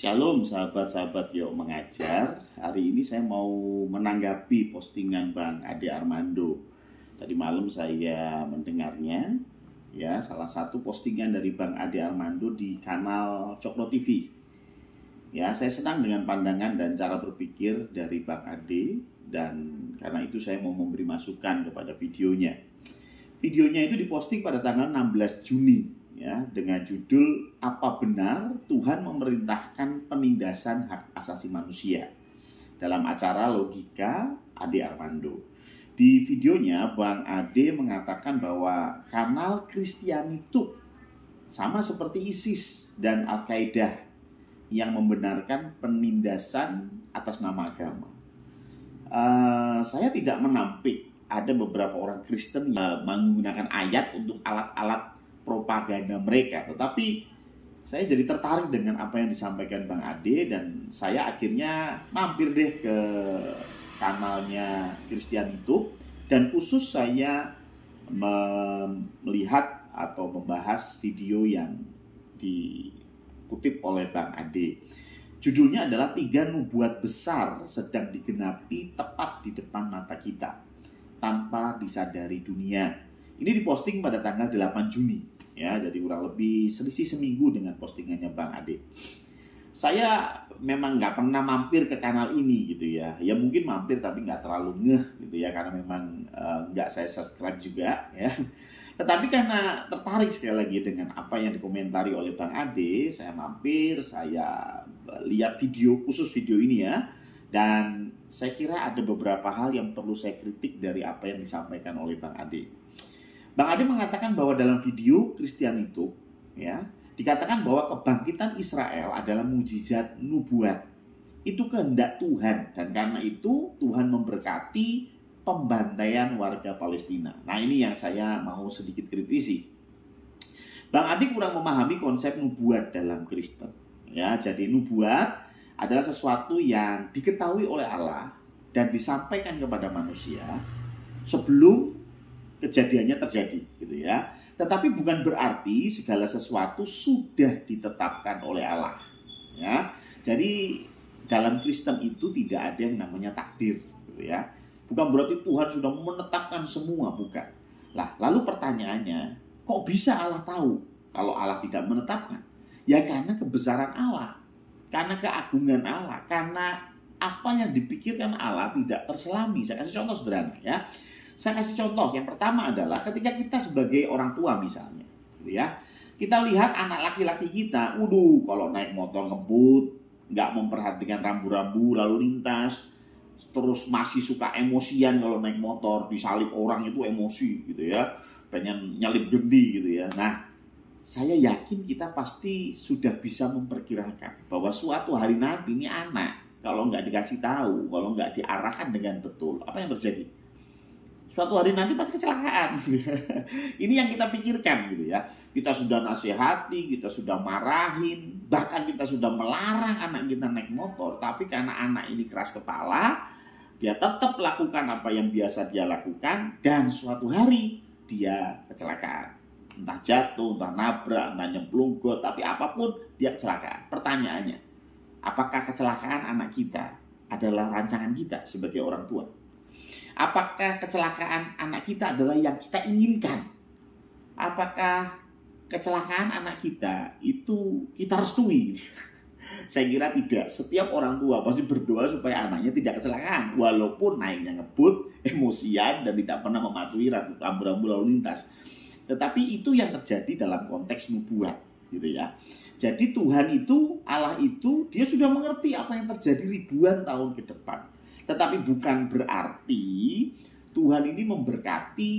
Shalom sahabat-sahabat Yuk Mengajar. Hari ini saya mau menanggapi postingan Bang Ade Armando. Tadi malam saya mendengarnya, ya, salah satu postingan dari Bang Ade Armando di kanal Cokro TV. Ya, saya senang dengan pandangan dan cara berpikir dari Bang Ade, dan karena itu saya mau memberi masukan kepada videonya. Videonya itu diposting pada tanggal 16 Juni. Ya, dengan judul "Apa benar Tuhan memerintahkan penindasan hak asasi manusia?" dalam acara Logika Ade Armando. Di videonya Bang Ade mengatakan bahwa kanal Kristianituk sama seperti ISIS dan Al-Qaeda yang membenarkan penindasan atas nama agama. Saya tidak menampik ada beberapa orang Kristen yang menggunakan ayat untuk alat-alat propaganda mereka, tetapi saya jadi tertarik dengan apa yang disampaikan Bang Ade, dan saya akhirnya mampir deh ke kanalnya Kristianituk, dan khusus saya melihat atau membahas video yang dikutip oleh Bang Ade. Judulnya adalah 3 nubuat besar sedang digenapi tepat di depan mata kita tanpa disadari dunia. Ini diposting pada tanggal 8 Juni. Ya, jadi kurang lebih selisih seminggu dengan postingannya Bang Ade. Saya memang nggak pernah mampir ke kanal ini gitu ya. Ya mungkin mampir tapi nggak terlalu ngeh gitu ya, karena memang nggak saya subscribe juga ya. Tetapi karena tertarik sekali lagi dengan apa yang dikomentari oleh Bang Ade, saya mampir, saya lihat video, khusus video ini ya. Dan saya kira ada beberapa hal yang perlu saya kritik dari apa yang disampaikan oleh Bang Ade. Bang Ade mengatakan bahwa dalam video Kristianituk, ya, dikatakan bahwa kebangkitan Israel adalah mukjizat nubuat. Itu kehendak Tuhan, dan karena itu Tuhan memberkati pembantaian warga Palestina. Nah, ini yang saya mau sedikit kritisi. Bang Ade kurang memahami konsep nubuat dalam Kristen. Ya, jadi nubuat adalah sesuatu yang diketahui oleh Allah dan disampaikan kepada manusia sebelum kejadiannya terjadi gitu ya. Tetapi bukan berarti segala sesuatu sudah ditetapkan oleh Allah ya. Jadi dalam Kristen itu tidak ada yang namanya takdir gitu ya. Bukan berarti Tuhan sudah menetapkan semua, bukan. Lah, lalu pertanyaannya, kok bisa Allah tahu kalau Allah tidak menetapkan? Ya karena kebesaran Allah, karena keagungan Allah, karena apa yang dipikirkan Allah tidak terselami. Saya kasih contoh sederhana ya. Saya kasih contoh, yang pertama adalah ketika kita sebagai orang tua misalnya, gitu ya, kita lihat anak laki-laki kita, kalau naik motor ngebut, nggak memperhatikan rambu-rambu lalu lintas, terus masih suka emosian kalau naik motor, disalip orang itu emosi gitu ya, pengen nyalip gendi gitu ya. Nah, saya yakin kita pasti sudah bisa memperkirakan bahwa suatu hari nanti ini anak, kalau nggak dikasih tahu, kalau nggak diarahkan dengan betul, apa yang terjadi? Suatu hari nanti pasti kecelakaan. Ini yang kita pikirkan gitu ya. Kita sudah nasihati, kita sudah marahin, bahkan kita sudah melarang anak kita naik motor, tapi karena anak ini keras kepala, dia tetap lakukan apa yang biasa dia lakukan, dan suatu hari dia kecelakaan. Entah jatuh, entah nabrak, entah nyemplung got, tapi apapun dia kecelakaan. Pertanyaannya, apakah kecelakaan anak kita adalah rancangan kita sebagai orang tua? Apakah kecelakaan anak kita adalah yang kita inginkan? Apakah kecelakaan anak kita itu kita restui? Saya kira tidak. Setiap orang tua pasti berdoa supaya anaknya tidak kecelakaan, walaupun naiknya ngebut, emosian, dan tidak pernah mematuhi rambu-rambu lalu lintas. Tetapi itu yang terjadi dalam konteks nubuat, gitu ya. Jadi Tuhan itu, Allah itu, dia sudah mengerti apa yang terjadi ribuan tahun ke depan. Tetapi bukan berarti Tuhan ini memberkati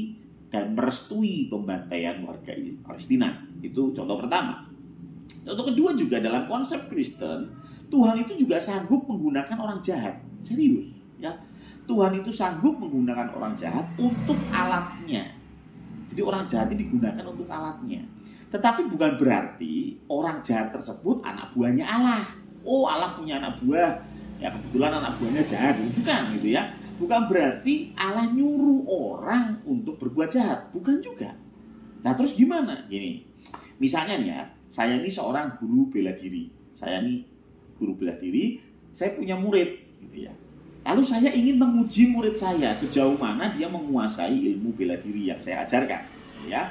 dan merestui pembantaian warga Palestina. Itu contoh pertama. Contoh kedua juga dalam konsep Kristen, Tuhan itu juga sanggup menggunakan orang jahat. Serius ya. Tuhan itu sanggup menggunakan orang jahat untuk alatnya. Jadi orang jahat ini digunakan untuk alatnya. Tetapi bukan berarti orang jahat tersebut anak buahnya Allah. Oh, Allah punya anak buah, ya kebetulan anak buahnya jahat, bukan gitu ya. Bukan berarti Allah nyuruh orang untuk berbuat jahat, bukan juga. Nah, terus gimana? Gini, misalnya nih ya, saya ini seorang guru bela diri. Saya ini guru bela diri, saya punya murid, gitu ya. Lalu saya ingin menguji murid saya sejauh mana dia menguasai ilmu bela diri yang saya ajarkan, ya.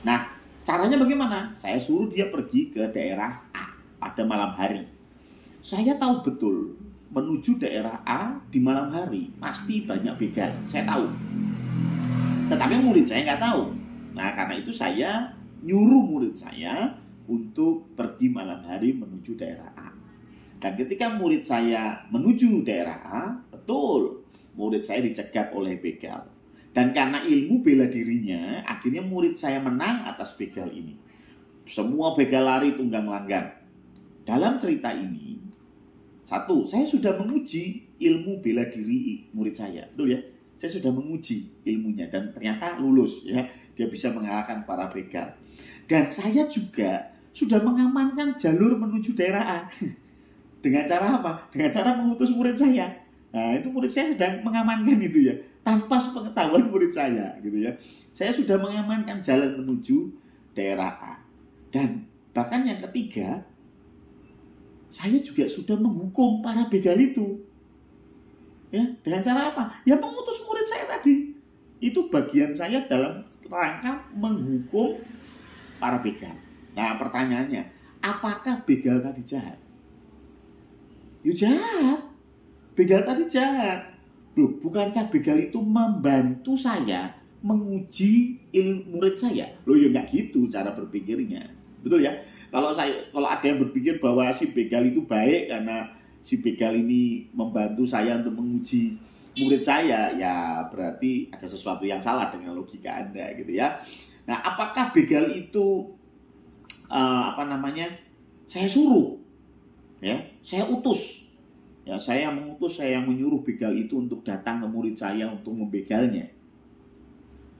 Nah, caranya bagaimana? Saya suruh dia pergi ke daerah A pada malam hari. Saya tahu betul menuju daerah A di malam hari pasti banyak begal. Saya tahu. Tetapi murid saya nggak tahu. Nah, karena itu saya nyuruh murid saya untuk pergi malam hari menuju daerah A. Dan ketika murid saya menuju daerah A, betul, murid saya dicegat oleh begal. Dan karena ilmu bela dirinya, akhirnya murid saya menang atas begal ini. Semua begal lari tunggang langgang. Dalam cerita ini, satu, saya sudah menguji ilmu bela diri murid saya, betul ya? Saya sudah menguji ilmunya dan ternyata lulus, ya. Dia bisa mengalahkan para begal. Dan saya juga sudah mengamankan jalur menuju daerah A. Dengan cara apa? Dengan cara mengutus murid saya. Nah, itu murid saya sedang mengamankan itu ya, tanpa sepengetahuan murid saya, gitu ya. Saya sudah mengamankan jalan menuju daerah A. Dan bahkan yang ketiga, saya juga sudah menghukum para begal itu. Ya, dengan cara apa? Ya mengutus murid saya tadi. Itu bagian saya dalam rangka menghukum para begal. Nah, pertanyaannya, apakah begal tadi jahat? Ya jahat. Begal tadi jahat. Loh, bukankah begal itu membantu saya menguji ilmu murid saya? Loh, ya nggak gitu cara berpikirnya. Betul ya? Kalau ada yang berpikir bahwa si begal itu baik karena si begal ini membantu saya untuk menguji murid saya, ya berarti ada sesuatu yang salah dengan logika Anda, gitu ya. Nah, apakah begal itu saya suruh, ya, saya utus, ya, saya mengutus, saya menyuruh begal itu untuk datang ke murid saya untuk membegalnya?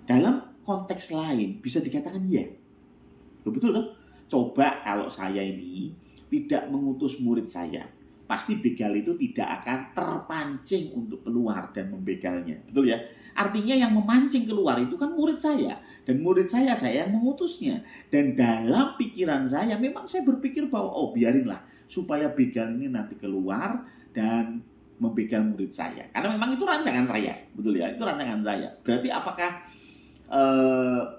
Dalam konteks lain bisa dikatakan ya. Betul kan? Coba kalau saya ini tidak mengutus murid saya, pasti begal itu tidak akan terpancing untuk keluar dan membegalnya. Betul ya? Artinya yang memancing keluar itu kan murid saya. Dan murid saya yang mengutusnya. Dan dalam pikiran saya memang saya berpikir bahwa biarinlah supaya begal ini nanti keluar dan membegal murid saya. Karena memang itu rancangan saya. Betul ya? Itu rancangan saya. Berarti apakah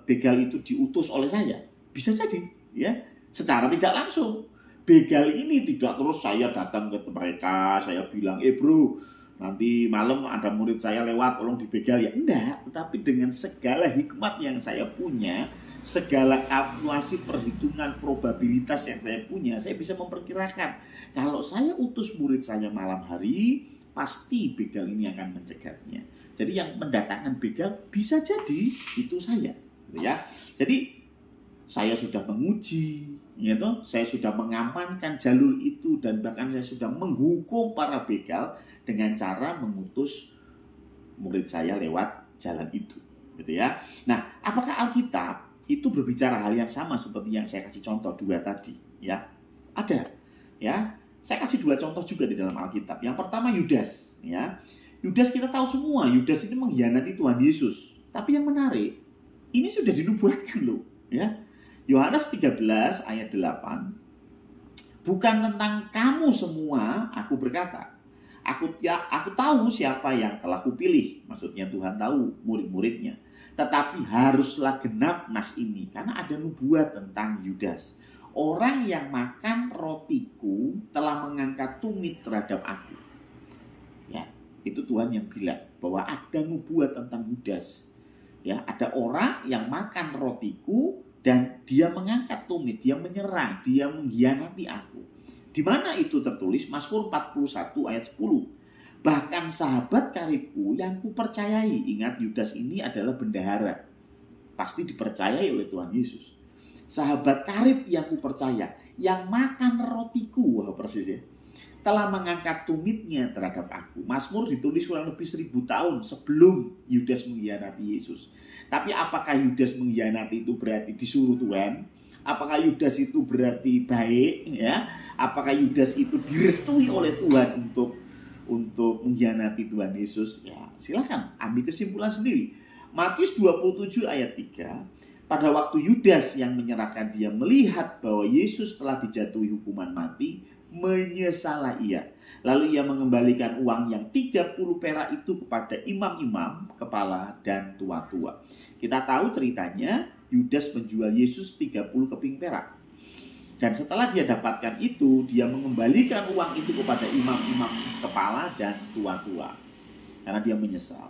begal itu diutus oleh saya? Bisa jadi, ya. Secara tidak langsung. Begal ini tidak terus saya datang ke mereka, saya bilang, bro, nanti malam ada murid saya lewat, tolong dibegal ya. Enggak, tetapi dengan segala hikmat yang saya punya, segala kalkulasi perhitungan probabilitas yang saya punya, saya bisa memperkirakan kalau saya utus murid saya malam hari, pasti begal ini akan mencegatnya. Jadi yang mendatangkan begal bisa jadi itu saya, ya. Jadi saya sudah menguji, ya toh, saya sudah mengamankan jalur itu dan bahkan saya sudah menghukum para begal dengan cara mengutus murid saya lewat jalan itu, gitu ya. Nah, apakah Alkitab itu berbicara hal yang sama seperti yang saya kasih contoh dua tadi, ya? Ada, ya. Saya kasih dua contoh juga di dalam Alkitab. Yang pertama Yudas, ya. Yudas kita tahu semua, Yudas ini mengkhianati Tuhan Yesus. Tapi yang menarik, ini sudah dinubuatkan loh, ya. Yohanes 13 ayat 8, bukan tentang kamu semua aku berkata, aku tahu siapa yang telah kupilih, maksudnya Tuhan tahu murid-muridnya, tetapi haruslah genap nas ini, karena ada nubuat tentang Yudas, orang yang makan rotiku telah mengangkat tumit terhadap aku. Ya, itu Tuhan yang bilang bahwa ada nubuat tentang Yudas. Ya, ada orang yang makan rotiku dan dia mengangkat tumit, dia menyerang, dia mengkhianati aku. Di mana itu tertulis? Mazmur 41 ayat 10. Bahkan sahabat karibku yang kupercayai, ingat Yudas ini adalah bendahara, pasti dipercayai oleh Tuhan Yesus. Sahabat karib yang kupercaya, yang makan rotiku, wah persis ya, telah mengangkat tumitnya terhadap aku. Mazmur ditulis kurang lebih 1000 tahun sebelum Yudas mengkhianati Yesus. Tapi apakah Yudas mengkhianati itu berarti disuruh Tuhan? Apakah Yudas itu berarti baik? Ya? Apakah Yudas itu direstui oleh Tuhan untuk mengkhianati Tuhan Yesus? Ya, silakan ambil kesimpulan sendiri. Matius 27 ayat 3. Pada waktu Yudas yang menyerahkan dia melihat bahwa Yesus telah dijatuhi hukuman mati, menyesallah ia. Lalu ia mengembalikan uang yang 30 perak itu kepada imam-imam, kepala, dan tua-tua. Kita tahu ceritanya, Yudas menjual Yesus 30 keping perak. Dan setelah dia dapatkan itu, dia mengembalikan uang itu kepada imam-imam, kepala, dan tua-tua. Karena dia menyesal.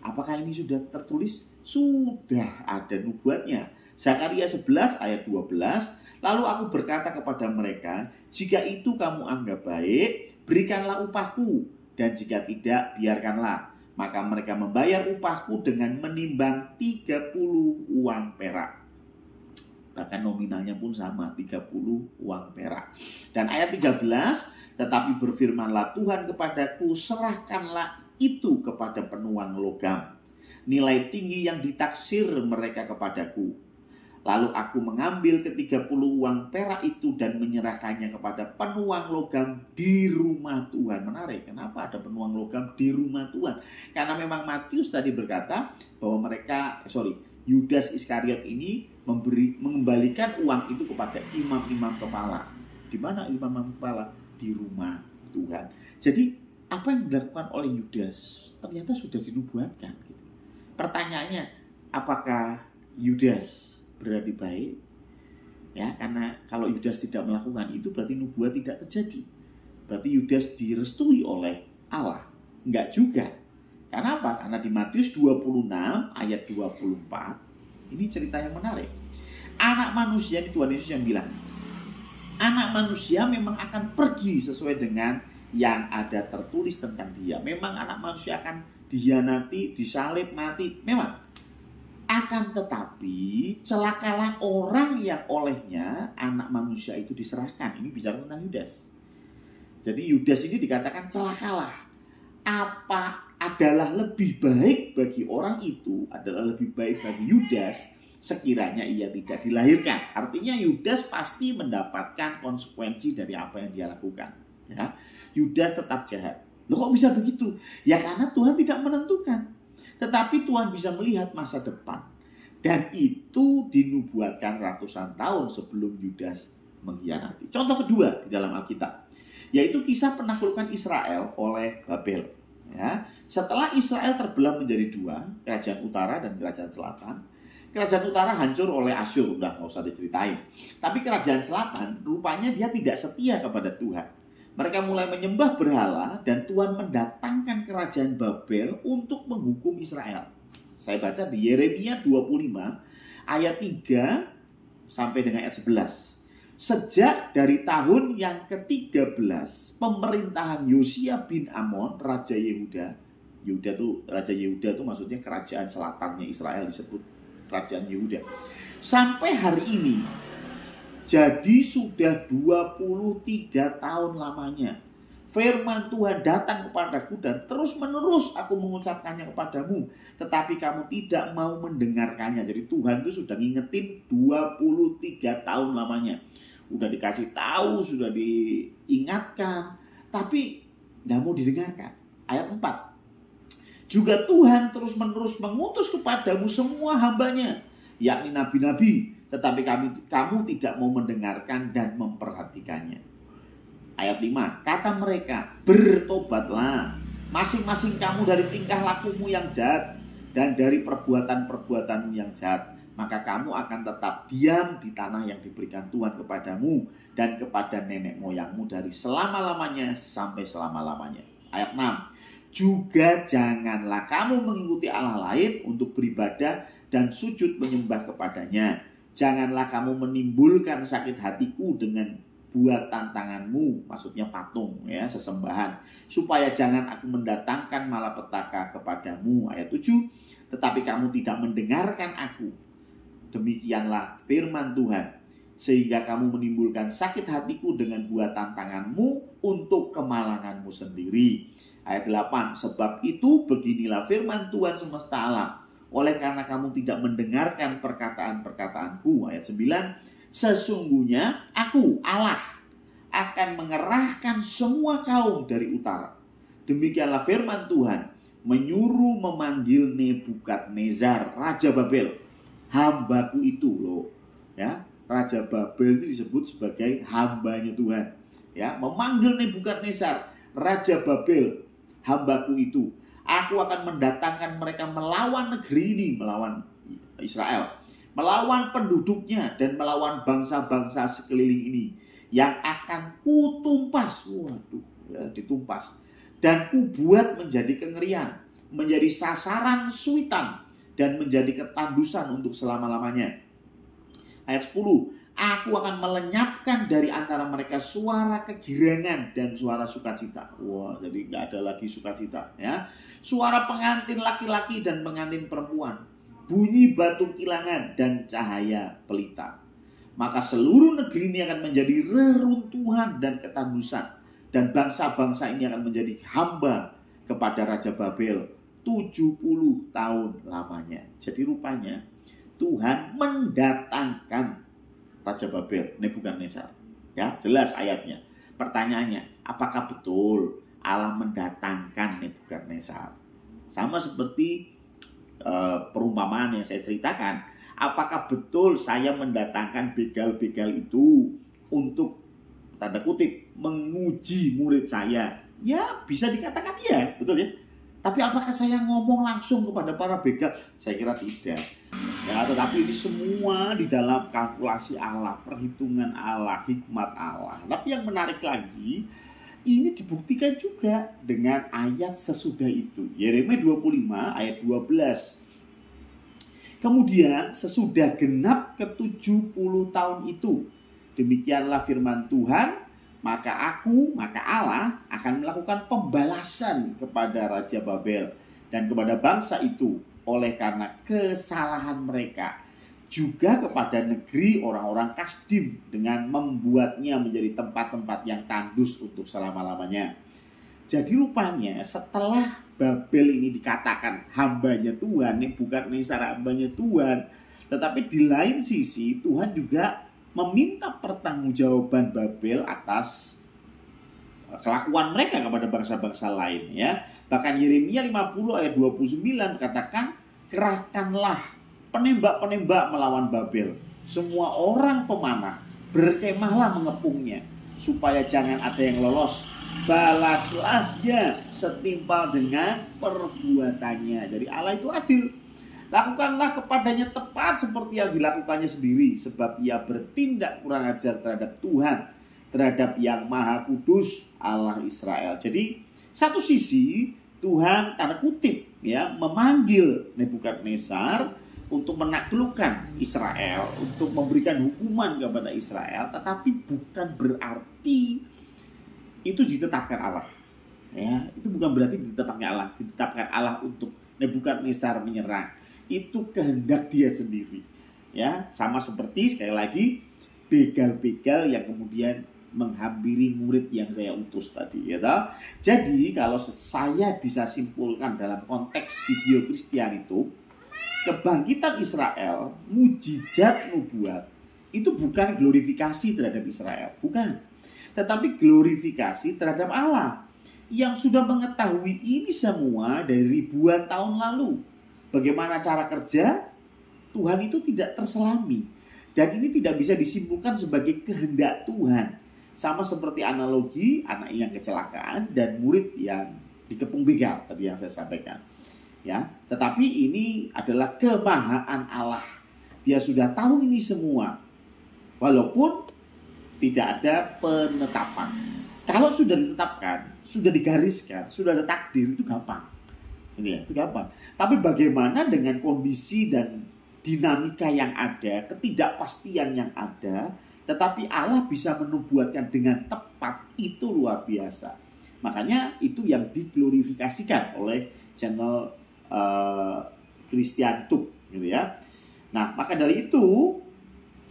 Apakah ini sudah tertulis? Sudah ada nubuatnya. Zakaria 11 ayat 12. Lalu aku berkata kepada mereka, jika itu kamu anggap baik, berikanlah upahku. Dan jika tidak, biarkanlah. Maka mereka membayar upahku dengan menimbang 30 uang perak. Bahkan nominalnya pun sama, 30 uang perak. Dan ayat 13, tetapi berfirmanlah Tuhan kepadaku, serahkanlah itu kepada penuang logam. Nilai tinggi yang ditaksir mereka kepadaku. Lalu aku mengambil ke-30 uang perak itu dan menyerahkannya kepada penuang logam di rumah Tuhan. Menarik, kenapa ada penuang logam di rumah Tuhan? Karena memang Matius tadi berkata bahwa Yudas Iskariot ini mengembalikan uang itu kepada imam-imam kepala. Di mana imam-imam kepala? Di rumah Tuhan. Jadi apa yang dilakukan oleh Yudas ternyata sudah dinubuatkan. Pertanyaannya, apakah Yudas berarti baik? Ya, karena kalau Yudas tidak melakukan itu berarti nubuat tidak terjadi. Berarti Yudas direstui oleh Allah. Enggak juga. Karena apa? Karena di Matius 26 ayat 24 ini cerita yang menarik. Anak manusia, ini Tuhan Yesus yang bilang, anak manusia memang akan pergi sesuai dengan yang ada tertulis tentang dia. Memang anak manusia akan dihianati, disalib, mati. Memang. Akan tetapi celakalah orang yang olehnya anak manusia itu diserahkan. Ini bicara tentang Yudas. Jadi Yudas ini dikatakan celakalah. Apa adalah lebih baik bagi orang itu, adalah lebih baik bagi Yudas sekiranya ia tidak dilahirkan. Artinya Yudas pasti mendapatkan konsekuensi dari apa yang dia lakukan. Ya. Yudas tetap jahat. Loh kok bisa begitu? Ya karena Tuhan tidak menentukan. Tetapi Tuhan bisa melihat masa depan. Dan itu dinubuatkan ratusan tahun sebelum Yudas mengkhianati. Contoh kedua di dalam Alkitab, yaitu kisah penaklukan Israel oleh Babel. Ya. Setelah Israel terbelah menjadi dua, kerajaan utara dan kerajaan selatan. Kerajaan utara hancur oleh Asyur, udah nggak usah diceritain. Tapi kerajaan selatan rupanya dia tidak setia kepada Tuhan. Mereka mulai menyembah berhala dan Tuhan mendatangkan kerajaan Babel untuk menghukum Israel. Saya baca di Yeremia 25 ayat 3 sampai dengan ayat 11. Sejak dari tahun yang ke-13 pemerintahan Yosia bin Amon, Raja Yehuda. Raja Yehuda itu maksudnya kerajaan selatannya Israel disebut kerajaan Yehuda. Sampai hari ini, jadi sudah 23 tahun lamanya. Firman Tuhan datang kepadaku dan terus menerus aku mengucapkannya kepadamu. Tetapi kamu tidak mau mendengarkannya. Jadi Tuhan itu sudah ngingetin 23 tahun lamanya. Udah dikasih tahu, sudah diingatkan. Tapi tidak mau didengarkan. Ayat 4. Juga Tuhan terus menerus mengutus kepadamu semua hambanya, yakni nabi-nabi. Tetapi kamu tidak mau mendengarkan dan memperhatikannya. Ayat 5. Kata mereka, bertobatlah masing-masing kamu dari tingkah lakumu yang jahat dan dari perbuatan-perbuatanmu yang jahat. Maka kamu akan tetap diam di tanah yang diberikan Tuhan kepadamu dan kepada nenek moyangmu dari selama-lamanya sampai selama-lamanya. Ayat 6. Juga janganlah kamu mengikuti Allah lain untuk beribadah dan sujud menyembah kepadanya. Janganlah kamu menimbulkan sakit hatiku dengan buatan tanganmu, maksudnya patung, ya, sesembahan, supaya jangan aku mendatangkan malapetaka kepadamu. Ayat 7. Tetapi kamu tidak mendengarkan aku. Demikianlah firman Tuhan, sehingga kamu menimbulkan sakit hatiku dengan buatan tanganmu untuk kemalanganmu sendiri. Ayat 8. Sebab itu beginilah firman Tuhan semesta alam, oleh karena kamu tidak mendengarkan perkataan-perkataanku. Ayat 9. Sesungguhnya aku, Allah, akan mengerahkan semua kaum dari utara. Demikianlah firman Tuhan, menyuruh memanggil Nebukadnezar, Raja Babel, hambaku itu loh. Ya, Raja Babel itu disebut sebagai hambanya Tuhan. ya, memanggil Nebukadnezar, raja Babel, hambaku itu. Aku akan mendatangkan mereka melawan negeri ini, melawan Israel, melawan penduduknya dan melawan bangsa-bangsa sekeliling ini yang akan kutumpas. Waduh, ya, ditumpas. Dan kubuat menjadi kengerian, menjadi sasaran suitan, dan menjadi ketandusan untuk selama-lamanya. Ayat 10, aku akan melenyapkan dari antara mereka suara kegirangan dan suara sukacita. Wah, jadi nggak ada lagi sukacita, ya. Suara pengantin laki-laki dan pengantin perempuan, bunyi batu kilangan dan cahaya pelita. Maka seluruh negeri ini akan menjadi reruntuhan dan ketandusan, dan bangsa-bangsa ini akan menjadi hamba kepada Raja Babel 70 tahun lamanya. Jadi rupanya Tuhan mendatangkan Raja Babel, Nebukadnezar. Ya, jelas ayatnya. Pertanyaannya, apakah betul Allah mendatangkan Nebukadnezar? Sama seperti perumpamaan yang saya ceritakan. Apakah betul saya mendatangkan begal-begal itu untuk, tanda kutip, menguji murid saya? Ya, bisa dikatakan iya, betul ya. Tapi apakah saya ngomong langsung kepada para begal? Saya kira tidak. Ya, tetapi ini semua di dalam kalkulasi Allah, perhitungan Allah, hikmat Allah. Tapi yang menarik lagi, ini dibuktikan juga dengan ayat sesudah itu. Yeremia 25 ayat 12. Kemudian sesudah genap ke-70 tahun itu, demikianlah firman Tuhan, maka Allah akan melakukan pembalasan kepada Raja Babel dan kepada bangsa itu oleh karena kesalahan mereka, juga kepada negeri orang-orang Kasdim dengan membuatnya menjadi tempat-tempat yang tandus untuk selama-lamanya. Jadi rupanya setelah Babel ini dikatakan hambanya Tuhan, Nebukadnezar hambanya Tuhan, tetapi di lain sisi Tuhan juga meminta pertanggungjawaban Babel atas kelakuan mereka kepada bangsa-bangsa lain, ya. Bahkan Yeremia 50 ayat 29 katakan, kerahkanlah penembak-penembak melawan Babel, semua orang pemanah berkemahlah mengepungnya, supaya jangan ada yang lolos. Balaslah dia setimpal dengan perbuatannya. Jadi Allah itu adil. Lakukanlah kepadanya tepat seperti yang dilakukannya sendiri, sebab ia bertindak kurang ajar terhadap Tuhan, terhadap yang Maha Kudus Allah Israel. Jadi satu sisi Tuhan tanda kutip, ya, memanggil Nebukadnezar untuk menaklukkan Israel, untuk memberikan hukuman kepada Israel, tetapi bukan berarti itu ditetapkan Allah. Ya, itu bukan berarti ditetapkan Allah untuk Nebukadnezar menyerang. Itu kehendak dia sendiri. Ya, sama seperti sekali lagi begal-begal yang kemudian menghampiri murid yang saya utus tadi, ya toh? Jadi kalau saya bisa simpulkan dalam konteks video Kristian itu, kebangkitan Israel, mujizat nubuat itu bukan glorifikasi terhadap Israel, bukan, tetapi glorifikasi terhadap Allah yang sudah mengetahui ini semua dari ribuan tahun lalu. Bagaimana cara kerja Tuhan itu tidak terselami, dan ini tidak bisa disimpulkan sebagai kehendak Tuhan. Sama seperti analogi anak yang kecelakaan dan murid yang dikepung begal tadi yang saya sampaikan. Ya, tetapi ini adalah kemahaan Allah. Dia sudah tahu ini semua, walaupun tidak ada penetapan. Kalau sudah ditetapkan, sudah digariskan, sudah ada takdir, itu gampang. Ini ya, itu gampang. Tapi bagaimana dengan kondisi dan dinamika yang ada, ketidakpastian yang ada, tetapi Allah bisa menubuatkan dengan tepat, itu luar biasa. Makanya itu yang diglorifikasikan oleh channel Christian Tube, gitu ya. Nah, maka dari itu,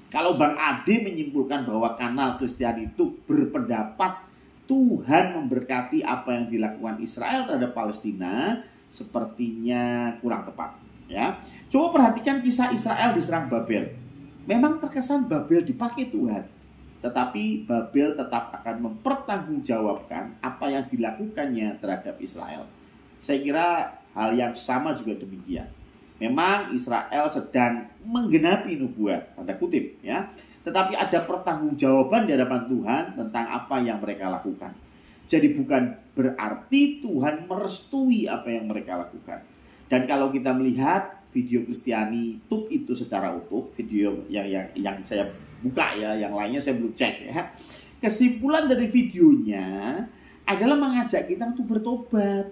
kalau Bang Ade menyimpulkan bahwa kanal Christian itu berpendapat Tuhan memberkati apa yang dilakukan Israel terhadap Palestina, sepertinya kurang tepat, ya. Coba perhatikan kisah Israel diserang Babel. Memang terkesan Babel dipakai Tuhan, tetapi Babel tetap akan mempertanggungjawabkan apa yang dilakukannya terhadap Israel. Saya kira hal yang sama juga demikian. Memang Israel sedang menggenapi nubuat, tanda kutip ya. Tetapi ada pertanggungjawaban di hadapan Tuhan tentang apa yang mereka lakukan. Jadi bukan berarti Tuhan merestui apa yang mereka lakukan. Dan kalau kita melihat video Kristiani Tube itu secara utuh, video yang saya buka ya, yang lainnya saya belum cek ya. Kesimpulan dari videonya adalah mengajak kita untuk bertobat,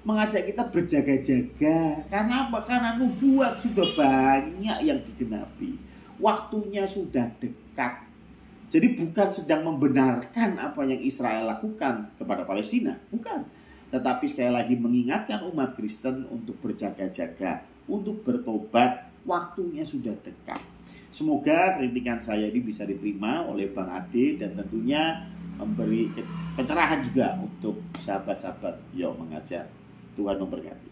mengajak kita berjaga-jaga. Karena apa? Karena nubuat sudah banyak yang digenapi. Waktunya sudah dekat. Jadi bukan sedang membenarkan apa yang Israel lakukan kepada Palestina, bukan. Tetapi sekali lagi mengingatkan umat Kristen untuk berjaga-jaga, untuk bertobat, waktunya sudah dekat. Semoga kritikan saya ini bisa diterima oleh Bang Ade dan tentunya memberi pencerahan juga untuk sahabat-sahabat yang mengajar. Tuhan memberkati.